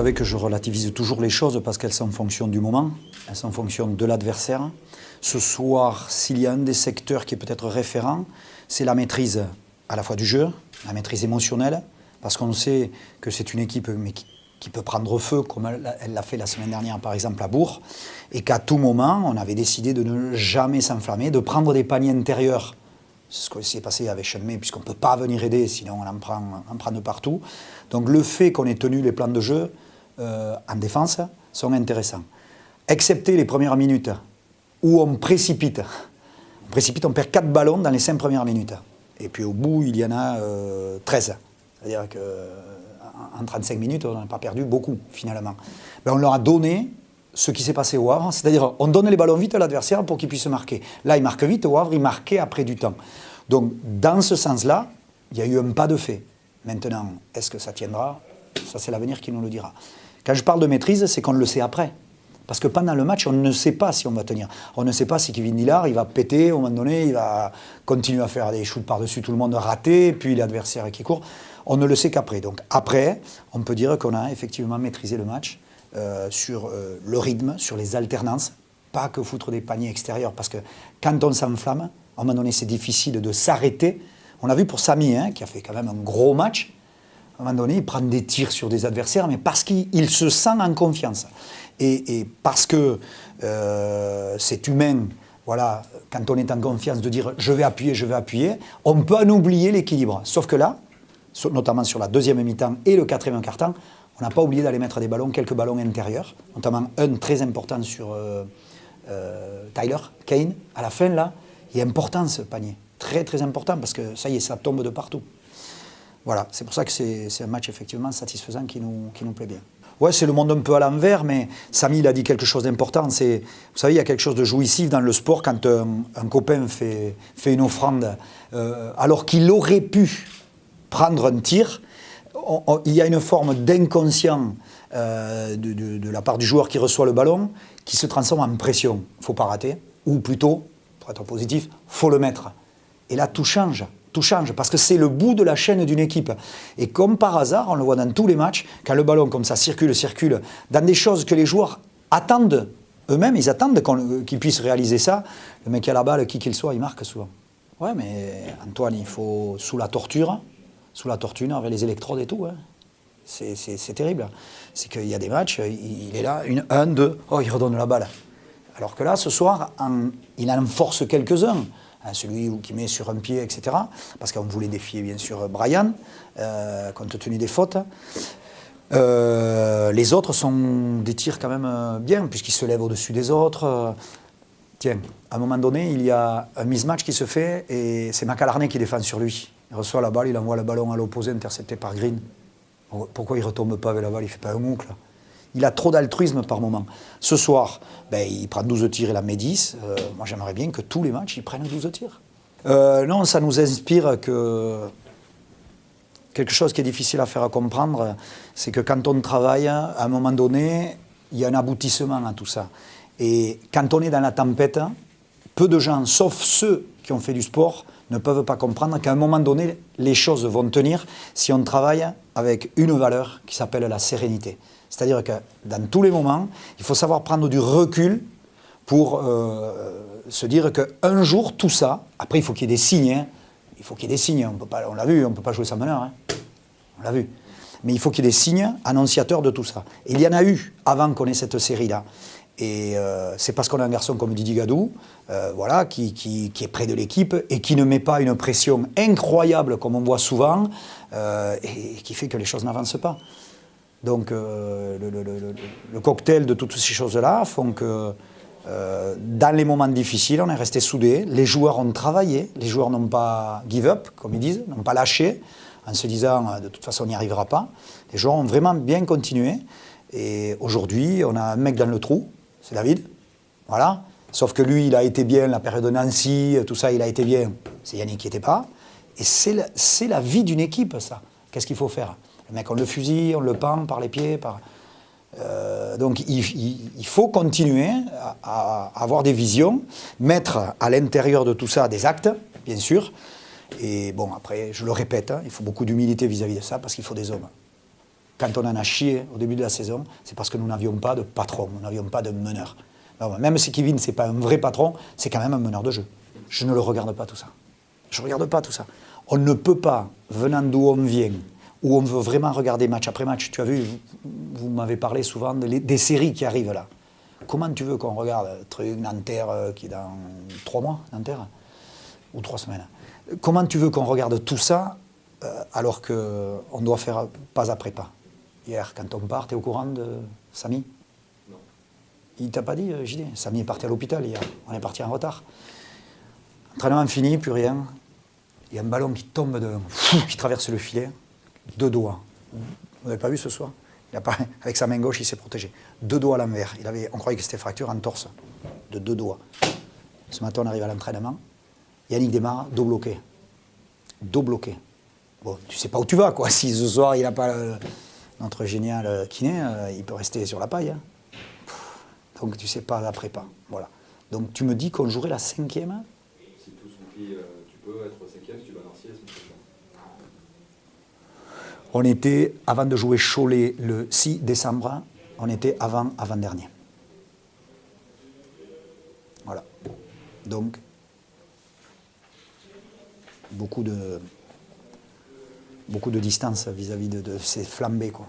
savez que je relativise toujours les choses parce qu'elles sont en fonction du moment, elles sont en fonction de l'adversaire. Ce soir, s'il y a un des secteurs qui est peut-être référent, c'est la maîtrise à la fois du jeu, la maîtrise émotionnelle, parce qu'on sait que c'est une équipe mais qui peut prendre feu, comme elle l'a fait la semaine dernière par exemple à Bourg, et qu'à tout moment, on avait décidé de ne jamais s'enflammer, de prendre des paniers intérieurs. C'est ce qui s'est passé avec Chenmay, puisqu'on ne peut pas venir aider, sinon on en prend de partout. Donc le fait qu'on ait tenu les plans de jeu en défense sont intéressants. Excepté les premières minutes, où on précipite. On perd 4 ballons dans les 5 premières minutes. Et puis au bout, il y en a 13. C'est-à-dire qu'en 35 minutes, on n'a pas perdu beaucoup, finalement. Ben, on leur a donné ce qui s'est passé au Havre, c'est-à-dire on donne les ballons vite à l'adversaire pour qu'il puisse marquer. Là, il marque vite, au Havre, il marquait après du temps. Donc, dans ce sens-là, il y a eu un pas de fait. Maintenant, est-ce que ça tiendra? Ça, c'est l'avenir qui nous le dira. Quand je parle de maîtrise, c'est qu'on le sait après. Parce que pendant le match, on ne sait pas si on va tenir. On ne sait pas si Kevin Dillard, il va péter, au moment donné, il va continuer à faire des shoots par-dessus tout le monde raté, puis l'adversaire qui court. On ne le sait qu'après. Donc après, on peut dire qu'on a effectivement maîtrisé le match sur le rythme, sur les alternances, pas que foutre des paniers extérieurs, parce que quand on s'enflamme, à un moment donné, c'est difficile de s'arrêter. On a vu pour Samy, qui a fait quand même un gros match, à un moment donné, il prend des tirs sur des adversaires, mais parce qu'il se sent en confiance. Et parce que c'est humain, voilà, quand on est en confiance, de dire je vais appuyer, on peut en oublier l'équilibre. Sauf que là, notamment sur la deuxième mi-temps et le quatrième quart-temps, on n'a pas oublié d'aller mettre des ballons, quelques ballons intérieurs, notamment un très important sur Tyler Kane. À la fin, là, il est important ce panier, très très important, parce que ça y est, ça tombe de partout. Voilà, c'est pour ça que c'est un match effectivement satisfaisant qui nous plaît bien. Ouais, c'est le monde un peu à l'envers, mais Samy, il a dit quelque chose d'important. Vous savez, il y a quelque chose de jouissif dans le sport quand un copain fait une offrande, alors qu'il aurait pu prendre un tir. Il y a une forme d'inconscient de la part du joueur qui reçoit le ballon qui se transforme en pression. Il ne faut pas rater, ou plutôt, pour être positif, il faut le mettre. Et là, tout change. Tout change, parce que c'est le bout de la chaîne d'une équipe. Et comme par hasard, on le voit dans tous les matchs, quand le ballon comme ça circule, dans des choses que les joueurs attendent eux-mêmes, ils attendent qu'ils puissent réaliser ça. Le mec qui a la balle, qui qu'il soit, il marque souvent. Ouais, mais Antoine, il faut, sous la torture, avec les électrodes et tout, hein. C'est terrible. C'est qu'il y a des matchs, il est là, 1, 2, oh, il redonne la balle. Alors que là, ce soir, il en force quelques-uns. Celui qui met sur un pied, etc. Parce qu'on voulait défier, bien sûr, Brian, compte tenu des fautes. Les autres sont des tirs quand même bien, puisqu'ils se lèvent au-dessus des autres. Tiens, à un moment donné, il y a un mismatch qui se fait, et c'est Macalarné qui défend sur lui. Il reçoit la balle, il envoie le ballon à l'opposé, intercepté par Green. Pourquoi il ne retombe pas avec la balle? Il ne fait pas un moucle. Il a trop d'altruisme par moment. Ce soir, il prend 12 tirs et la met 10. Moi, j'aimerais bien que tous les matchs, ils prennent 12 tirs. Non, ça nous inspire que quelque chose qui est difficile à faire comprendre, c'est que quand on travaille, à un moment donné, il y a un aboutissement à tout ça. Et quand on est dans la tempête, peu de gens, sauf ceux qui ont fait du sport, ne peuvent pas comprendre qu'à un moment donné, les choses vont tenir si on travaille avec une valeur qui s'appelle la sérénité. C'est-à-dire que dans tous les moments, il faut savoir prendre du recul pour se dire qu'un jour, tout ça, après il faut qu'il y ait des signes, hein. Il faut qu'il y ait des signes, on l'a vu, on ne peut pas jouer sans meneur, hein. On l'a vu. Mais il faut qu'il y ait des signes annonciateurs de tout ça. Et il y en a eu avant qu'on ait cette série-là. Et c'est parce qu'on a un garçon comme Didier Gadou, voilà, qui est près de l'équipe et qui ne met pas une pression incroyable comme on voit souvent, et qui fait que les choses n'avancent pas. Donc le cocktail de toutes ces choses-là font que dans les moments difficiles, on est resté soudés, les joueurs ont travaillé, les joueurs n'ont pas give up, comme ils disent, n'ont pas lâché, en se disant de toute façon on n'y arrivera pas. Les joueurs ont vraiment bien continué, et aujourd'hui on a un mec dans le trou, c'est David, voilà, sauf que lui il a été bien, la période de Nancy, tout ça il a été bien, c'est Yannick qui n'était pas, et c'est la vie d'une équipe ça, qu'est-ce qu'il faut faire? Le mec on le fusille, on le pend par les pieds, donc il faut continuer à avoir des visions, mettre à l'intérieur de tout ça des actes, bien sûr, et bon après je le répète, hein, il faut beaucoup d'humilité vis-à-vis de ça parce qu'il faut des hommes. quand on en a chié au début de la saison, c'est parce que nous n'avions pas de patron, nous n'avions pas de meneur. Alors, même si Kevin, ce n'est pas un vrai patron, c'est quand même un meneur de jeu. Je ne le regarde pas tout ça. Je ne regarde pas tout ça. On ne peut pas, venant d'où on vient, où on veut vraiment regarder match après match. Tu as vu, vous m'avez parlé souvent des séries qui arrivent là. Comment tu veux qu'on regarde truc Nanterre qui est dans 3 mois, Nanterre, ou 3 semaines. Comment tu veux qu'on regarde tout ça alors qu'on doit faire pas après pas? Hier, quand on part, tu es au courant de Samy? Non. Il t'a pas dit, JD? Samy est parti à l'hôpital hier. On est parti en retard. Entraînement fini, plus rien. Il y a un ballon qui tombe, qui traverse le filet. 2 doigts. Vous n'avez pas vu ce soir? Avec sa main gauche, il s'est protégé. 2 doigts à l'envers. On croyait que c'était fracture en torse. De 2 doigts. Ce matin, on arrive à l'entraînement. Yannick démarre, dos bloqué. Dos bloqué. Bon, tu sais pas où tu vas, quoi. Si ce soir, il n'a pas notre génial kiné, il peut rester sur la paille. Hein. Donc, tu sais pas après pas. Voilà. Donc, tu me dis qu'on jouerait la 5e? Si tout s'oublie, tu peux être 5e si tu vas à Nancy la semaine prochaine. On était, avant de jouer Cholet le 6 décembre, on était avant-dernier. Voilà. Donc, beaucoup de distance vis-à-vis de ces flambées, quoi.